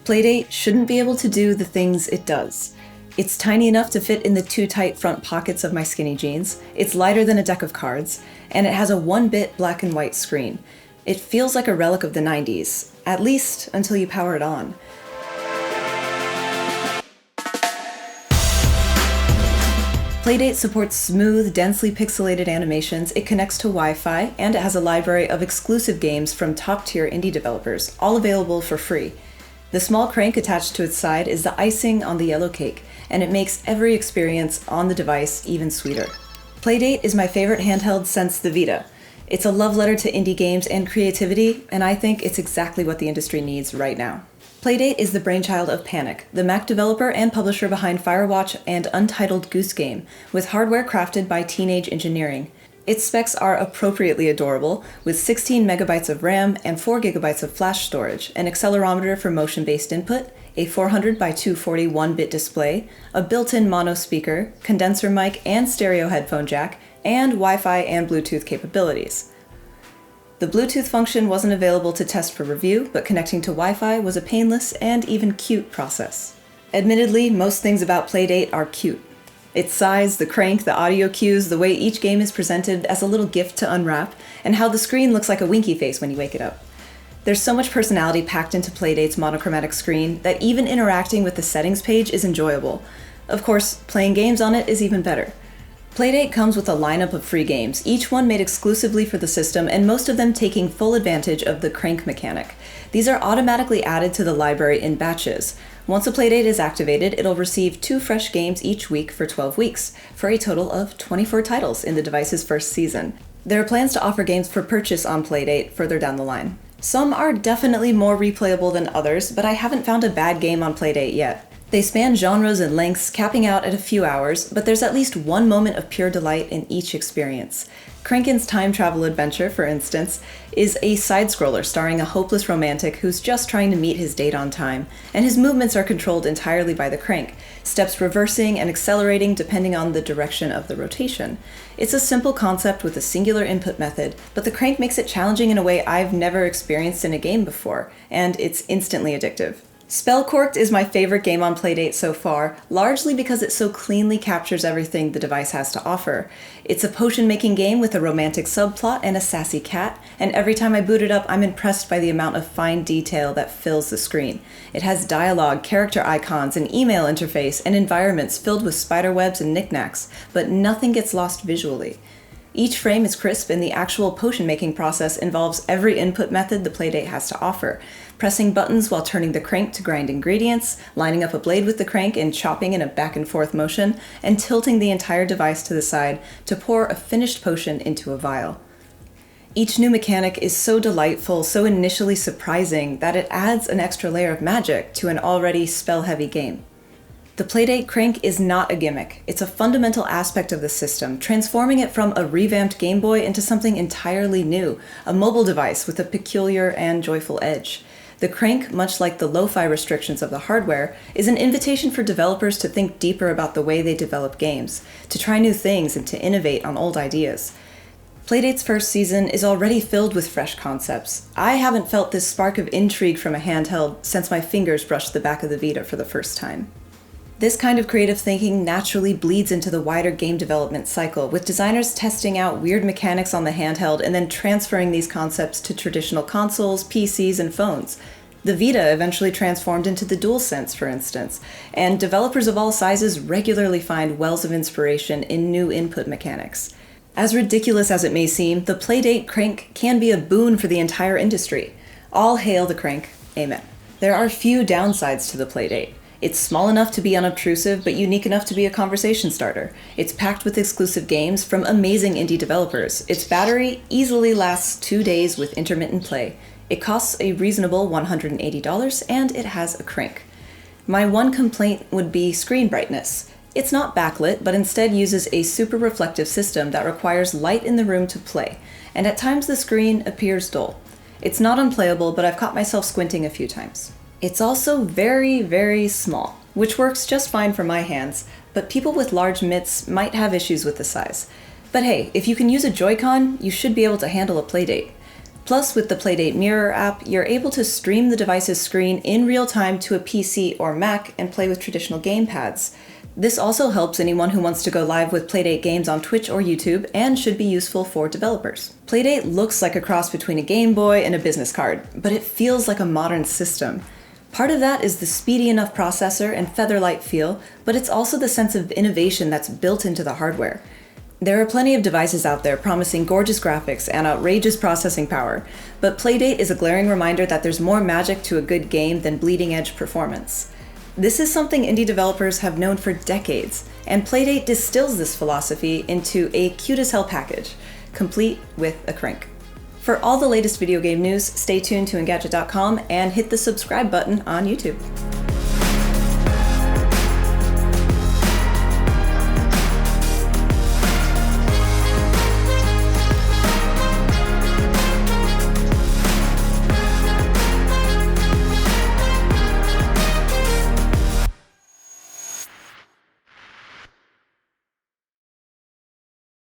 Playdate shouldn't be able to do the things it does. It's tiny enough to fit in the too tight front pockets of my skinny jeans, it's lighter than a deck of cards, and it has a 1-bit black and white screen. It feels like a relic of the 90s, at least until you power it on. Playdate supports smooth, densely pixelated animations, it connects to Wi-Fi, and it has a library of exclusive games from top-tier indie developers, all available for free. The small crank attached to its side is the icing on the yellow cake, and it makes every experience on the device even sweeter. Playdate is my favorite handheld since the Vita. It's a love letter to indie games and creativity, and I think it's exactly what the industry needs right now. Playdate is the brainchild of Panic, the Mac developer and publisher behind Firewatch and Untitled Goose Game, with hardware crafted by teenage engineering. Its specs are appropriately adorable, with 16 megabytes of RAM and 4 gigabytes of flash storage, an accelerometer for motion-based input, a 400 by 240 1-bit display, a built-in mono speaker, condenser mic and stereo headphone jack, and Wi-Fi and Bluetooth capabilities. The Bluetooth function wasn't available to test for review, but connecting to Wi-Fi was a painless and even cute process. Admittedly, most things about Playdate are cute. Its size, the crank, the audio cues, the way each game is presented as a little gift to unwrap, and how the screen looks like a winky face when you wake it up. There's so much personality packed into Playdate's monochromatic screen that even interacting with the settings page is enjoyable. Of course, playing games on it is even better. Playdate comes with a lineup of free games, each one made exclusively for the system, and most of them taking full advantage of the crank mechanic. These are automatically added to the library in batches. Once a Playdate is activated, it'll receive 2 fresh games each week for 12 weeks, for a total of 24 titles in the device's first season. There are plans to offer games for purchase on Playdate further down the line. Some are definitely more replayable than others, but I haven't found a bad game on Playdate yet. They span genres and lengths, capping out at a few hours, but there's at least one moment of pure delight in each experience. Crankin's time travel adventure, for instance, is a side-scroller starring a hopeless romantic who's just trying to meet his date on time, and his movements are controlled entirely by the crank, steps reversing and accelerating depending on the direction of the rotation. It's a simple concept with a singular input method, but the crank makes it challenging in a way I've never experienced in a game before, and it's instantly addictive. Corked is my favorite game on Playdate so far, largely because it so cleanly captures everything the device has to offer. It's a potion-making game with a romantic subplot and a sassy cat, and every time I boot it up, I'm impressed by the amount of fine detail that fills the screen. It has dialogue, character icons, an email interface, and environments filled with spiderwebs and knickknacks, but nothing gets lost visually. Each frame is crisp, and the actual potion-making process involves every input method the Playdate has to offer. Pressing buttons while turning the crank to grind ingredients, lining up a blade with the crank and chopping in a back-and-forth motion, and tilting the entire device to the side to pour a finished potion into a vial. Each new mechanic is so delightful, so initially surprising, that it adds an extra layer of magic to an already spell-heavy game. The Playdate crank is not a gimmick. It's a fundamental aspect of the system, transforming it from a revamped Game Boy into something entirely new, a mobile device with a peculiar and joyful edge. The crank, much like the lo-fi restrictions of the hardware, is an invitation for developers to think deeper about the way they develop games, to try new things and to innovate on old ideas. Playdate's first season is already filled with fresh concepts. I haven't felt this spark of intrigue from a handheld since my fingers brushed the back of the Vita for the first time. This kind of creative thinking naturally bleeds into the wider game development cycle, with designers testing out weird mechanics on the handheld and then transferring these concepts to traditional consoles, PCs, and phones. The Vita eventually transformed into the DualSense, for instance, and developers of all sizes regularly find wells of inspiration in new input mechanics. As ridiculous as it may seem, the Playdate crank can be a boon for the entire industry. All hail the crank, amen. There are few downsides to the Playdate. It's small enough to be unobtrusive, but unique enough to be a conversation starter. It's packed with exclusive games from amazing indie developers. Its battery easily lasts 2 days with intermittent play. It costs a reasonable $180, and it has a crank. My one complaint would be screen brightness. It's not backlit, but instead uses a super reflective system that requires light in the room to play, and at times the screen appears dull. It's not unplayable, but I've caught myself squinting a few times. It's also very, very small, which works just fine for my hands, but people with large mitts might have issues with the size. But hey, if you can use a Joy-Con, you should be able to handle a Playdate. Plus, with the Playdate Mirror app, you're able to stream the device's screen in real time to a PC or Mac and play with traditional gamepads. This also helps anyone who wants to go live with Playdate games on Twitch or YouTube and should be useful for developers. Playdate looks like a cross between a Game Boy and a business card, but it feels like a modern system. Part of that is the speedy enough processor and featherlight feel, but it's also the sense of innovation that's built into the hardware. There are plenty of devices out there promising gorgeous graphics and outrageous processing power, but Playdate is a glaring reminder that there's more magic to a good game than bleeding-edge performance. This is something indie developers have known for decades, and Playdate distills this philosophy into a cute-as-hell package, complete with a crank. For all the latest video game news, stay tuned to Engadget.com and hit the subscribe button on YouTube.